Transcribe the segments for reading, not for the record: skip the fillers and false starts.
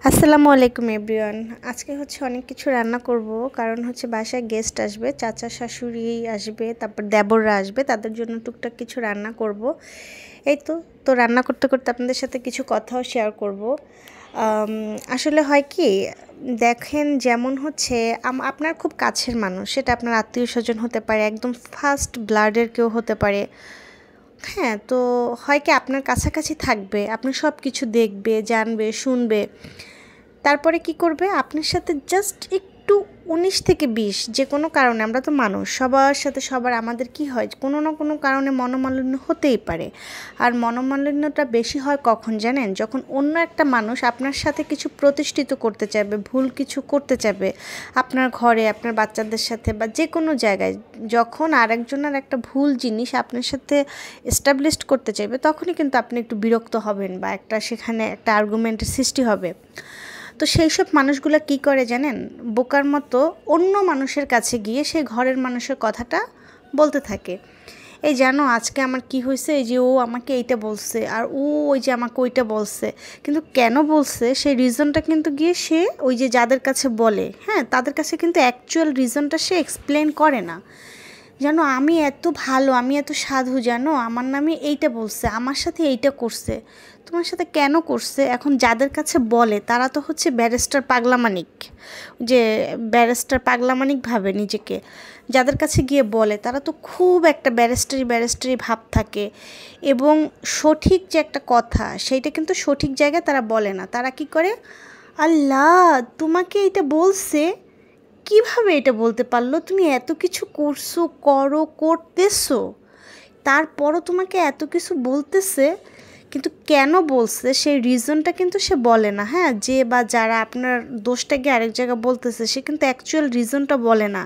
আসসালামু আলাইকুম এভরিওয়ান। আজকে অনেক কিছু রান্না করব, কারণ বাসায় গেস্ট আসবে, চাচা শাশুড়ি আসবে, তারপর দেবররা আসবে, তাদের জন্য টুকটাক কিছু রান্না করব। এই তো রান্না করতে করতে আপনাদের সাথে কিছু কথাও শেয়ার করব। আসলে হয় কি, দেখেন, যেমন আপনার খুব কাছের মানুষ, সেটা আপনার আত্মীয় স্বজন হতে পারে, একদম ফার্স্ট ব্লাডের কেউ হতে পারে। হ্যাঁ, তো হয় কি, আপনার কাছাকাছি থাকবে, আপনি সব কিছু দেখবে, জানবে, শুনবে। তারপরে কি করবে, আপনার সাথে জাস্ট একটু 19 থেকে 20, যে কোনো কারণে, আমরা তো মানুষ, সবার সাথে সবার আমাদের কি হয়, কোনো না কোনো কারণে মনোমালিন্য হতেই পারে। আর মনোমালিন্যটা বেশি হয় কখন জানেন, যখন অন্য একটা মানুষ আপনার সাথে কিছু প্রতিষ্ঠিত করতে চাইবে, ভুল কিছু করতে চাইবে, আপনার ঘরে, আপনার বাচ্চাদের সাথে, বা যে কোনো জায়গায়, যখন আরেকজনের একটা ভুল জিনিস আপনার সাথে এস্টাবলিশড করতে চাইবে, তখনই কিন্তু আপনি একটু বিরক্ত হবেন, বা সেখানে একটা আর্গুমেন্টের সৃষ্টি হবে। তো সেই সব মানুষগুলো কী করে জানেন, বোকার মতো অন্য মানুষের কাছে গিয়ে সেই ঘরের মানুষের কথাটা বলতে থাকে। এই জানো আজকে আমার কি হয়েছে, এই যে ও আমাকে এইটা বলছে, আর ও ওই যে আমাকে ওইটা বলছে, কিন্তু কেন বলছে সেই রিজনটা কিন্তু গিয়ে সে ওই যে যাদের কাছে বলে, হ্যাঁ, তাদের কাছে কিন্তু অ্যাকচুয়াল রিজনটা সে এক্সপ্লেন করে না। জানো আমি এত ভালো, আমি এত সাধু, জানো আমার নামে এইটা বলছে, আমার সাথে এইটা করছে। তোমার সাথে কেন করছে? এখন যাদের কাছে বলে তারা তো ব্যারিস্টার পাগলামানিক, যে ব্যারিস্টার পাগলামানিক ভাবে নিজেকে। যাদের কাছে গিয়ে বলে তারা তো খুব একটা ব্যারিস্টারি ব্যারিস্টারি ভাব থাকে, এবং সঠিক যে একটা কথা সেইটা কিন্তু সঠিক জায়গায় তারা বলে না। তারা কি করে, আল্লাহ তোমাকে এইটা বলছে, কিভাবে এটা বলতে পারলো, তুমি এত কিছু করছো, করতেছো, তারপরও তোমাকে এত কিছু বলতেছে, কিন্তু কেন বলছে সেই রিজনটা কিন্তু সে বলে না। হ্যাঁ, যে বা যারা আপনার দোষটাকে আরেক জায়গায় বলতেছে, সে কিন্তু অ্যাকচুয়াল রিজনটা বলে না।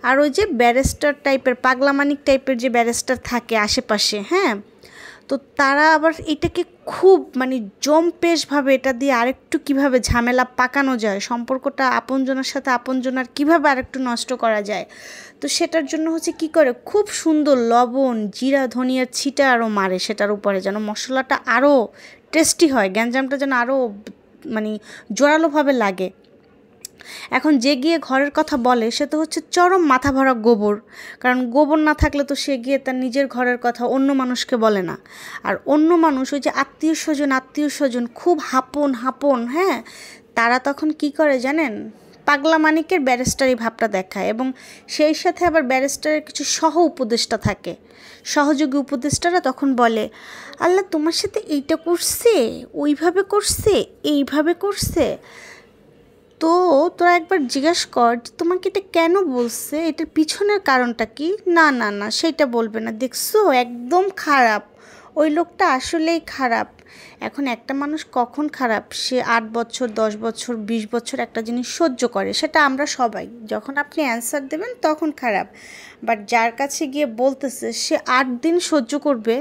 আর ওই যে ব্যারিস্টার টাইপের, পাগলামানিক টাইপের যে ব্যারিস্টার থাকে আশেপাশে, হ্যাঁ, তো তারা আবার এটাকে খুব জম্পেশভাবে এটা দিয়ে আরেকটু কিভাবে ঝামেলা পাকানো যায়, সম্পর্কটা আপনজনের সাথে আপনজনের কিভাবে আরেকটু নষ্ট করা যায়, তো সেটার জন্য কি করে, খুব সুন্দর লবণ, জিরা, ধনিয়ার ছিটা আরও মারে সেটার উপরে, যেন মশলাটা আরও টেস্টি হয়, গ্যাঞ্জামটা যেন আরও মানে জোরালোভাবে লাগে। এখন যে গিয়ে ঘরের কথা বলে সে তো চরম মাথা ভরা গোবর, কারণ গোবর না থাকলে তো সে গিয়ে তার নিজের ঘরের কথা অন্য মানুষকে বলে না। আর অন্য মানুষ, ওই যে আত্মীয় স্বজন খুব হাপন, হ্যাঁ, তারা তখন কি করে জানেন, পাগলা মানিকের ব্যারিস্টারি ভাবটা দেখায়, এবং সেই সাথে আবার ব্যারিস্টারের কিছু সহ উপদেষ্টা থাকে, সহযোগী উপদেষ্টারা তখন বলে, আল্লাহ তোমার সাথে এইটা করছে, ওইভাবে করছে, এইভাবে করছে, তো তোরা একবার জিজ্ঞেস কর তোমাকে এটা কেন বলছে, এটার পিছনের কারণটা কি। না না না, সেটা বলবে না, দেখছো একদম খারাপ, ওই লোকটা আসলেই খারাপ। এখন একটা মানুষ কখন খারাপ, সে 8 বছর, 10 বছর, 20 বছর একটা জিনিস সহ্য করে, সেটা আমরা সবাই, যখন আপনি অ্যান্সার দেবেন তখন খারাপ। বাট যার কাছে গিয়ে বলতেছে, সে 8 দিন সহ্য করবে,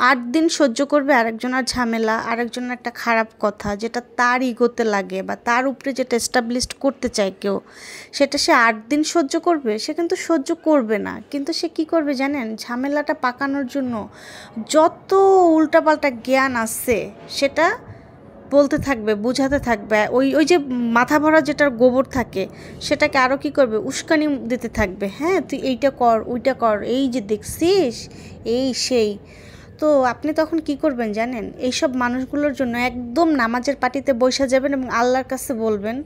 8 দিন সহ্য করবে আরেকজনের ঝামেলা, আরেকজনের একটা খারাপ কথা, যেটা তার ইগোতে লাগে বা তার উপরে যেটা এস্টাবলিশড করতে চায় কেউ, সেটা সে 8 দিন সহ্য করবে, সে কিন্তু সহ্য করবে না। কিন্তু সে কি করবে জানেন, ঝামেলাটা পাকানোর জন্য যত উল্টাপাল্টা জ্ঞান আছে সেটা বলতে থাকবে, বোঝাতে থাকবে, ওই ওই যে মাথা ভরা যেটার গোবর থাকে, সেটাকে আরও কি করবে, উস্কানি দিতে থাকবে। হ্যাঁ, তুই এইটা কর, ওইটা কর, এই যে দেখছিস, এই সেই। তো আপনি তখন কি করবেন জানেন, এইসব মানুষগুলোর জন্য একদম নামাজের পাটিতে বসে যাবেন এবং আল্লাহর কাছে বলবেন,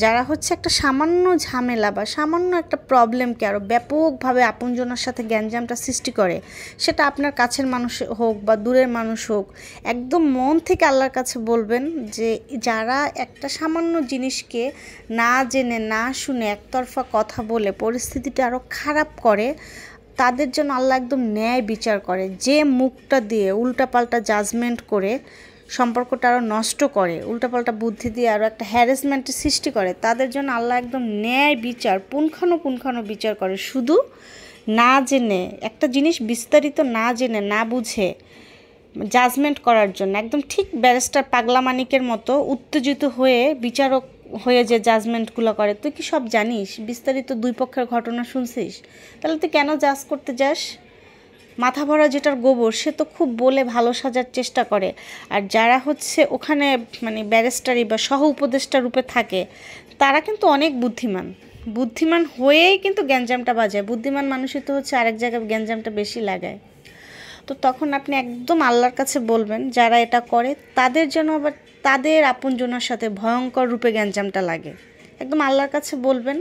যারা একটা সামান্য ঝামেলা বা সামান্য একটা প্রবলেমকে আরও ব্যাপকভাবে আপনজনের সাথে গ্যাঞ্জামটা সৃষ্টি করে, সেটা আপনার কাছের মানুষ হোক বা দূরের মানুষ হোক, একদম মন থেকে আল্লাহর কাছে বলবেন যে যারা একটা সামান্য জিনিসকে না জেনে না শুনে একতরফা কথা বলে পরিস্থিতিটা আরও খারাপ করে, তাদের জন্য আল্লাহ একদম ন্যায় বিচার করে। যে মুখটা দিয়ে উল্টাপাল্টা জাজমেন্ট করে সম্পর্কটা আরও নষ্ট করে, উল্টাপাল্টা বুদ্ধি দিয়ে আরও একটা হ্যারাসমেন্টের সৃষ্টি করে, তাদের জন্য আল্লাহ একদম ন্যায় বিচার, পুঙ্খানু বিচার করে, শুধু না জেনে একটা জিনিস বিস্তারিত না জেনে না বুঝে জাজমেন্ট করার জন্য, একদম ঠিক ব্যারিস্টার পাগলামানিকের মতো উত্তেজিত হয়ে বিচারক হয়ে যে জাজমেন্টগুলো করে। তুই কি সব জানিস, বিস্তারিত দুই পক্ষের ঘটনা শুনছিস, তাহলে তুই কেন জাজ করতে যাস? মাথা ভরা যেটার গোবর সে তো খুব বলে ভালো সাজার চেষ্টা করে, আর যারা হচ্ছে ওখানে মানে ব্যারিস্টারি বা সহ উপদেষ্টা রূপে থাকে তারা কিন্তু অনেক বুদ্ধিমান, বুদ্ধিমান হয়েই কিন্তু গ্যাঞ্জামটা বাজায়। বুদ্ধিমান মানুষই তো হচ্ছে আরেক জায়গায় গ্যাঞ্জামটা বেশি লাগায়। তো তখন আপনি একদম আল্লাহর কাছে বলবেন যারা এটা করে তাদের যেন আবার তাদের আপনজনের সাথে ভয়ঙ্কর রূপে গ্যাঞ্জামটা লাগে। একদম আল্লাহর কাছে বলবেন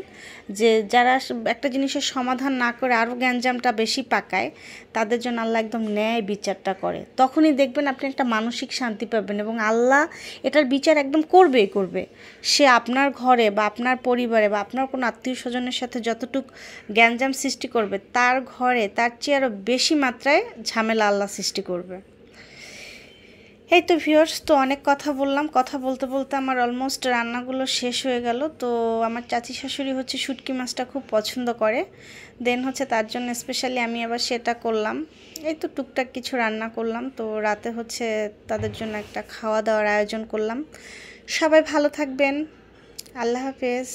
যে যারা একটা জিনিসের সমাধান না করে আরও গ্যাঞ্জামটা বেশি পাকায় তাদের জন্য আল্লাহ একদম ন্যায় বিচারটা করে। তখনই দেখবেন আপনি একটা মানসিক শান্তি পাবেন এবং আল্লাহ এটার বিচার একদম করবেই করবে। সে আপনার ঘরে বা আপনার পরিবারে বা আপনার কোনো আত্মীয় স্বজনের সাথে যতটুক গ্যাঞ্জাম সৃষ্টি করবে তার ঘরে তার চেয়ে আরও বেশি মাত্রায় ঝামেলা আল্লাহ সৃষ্টি করবে। এই তো ভিউয়ার্স, তো অনেক কথা বললাম, কথা বলতে বলতে আমার অলমোস্ট রান্নাগুলো শেষ হয়ে গেল। তো আমার চাচি শাশুড়ি হচ্ছে শুটকি মাছটা খুব পছন্দ করে, দেন হচ্ছে তার জন্য স্পেশালি আমি আবার সেটা করলাম। এই তো টুকটাক কিছু রান্না করলাম। তো রাতে হচ্ছে তাদের জন্য একটা খাওয়া দাওয়ার আয়োজন করলাম। সবাই ভালো থাকবেন, আল্লাহ হাফেজ।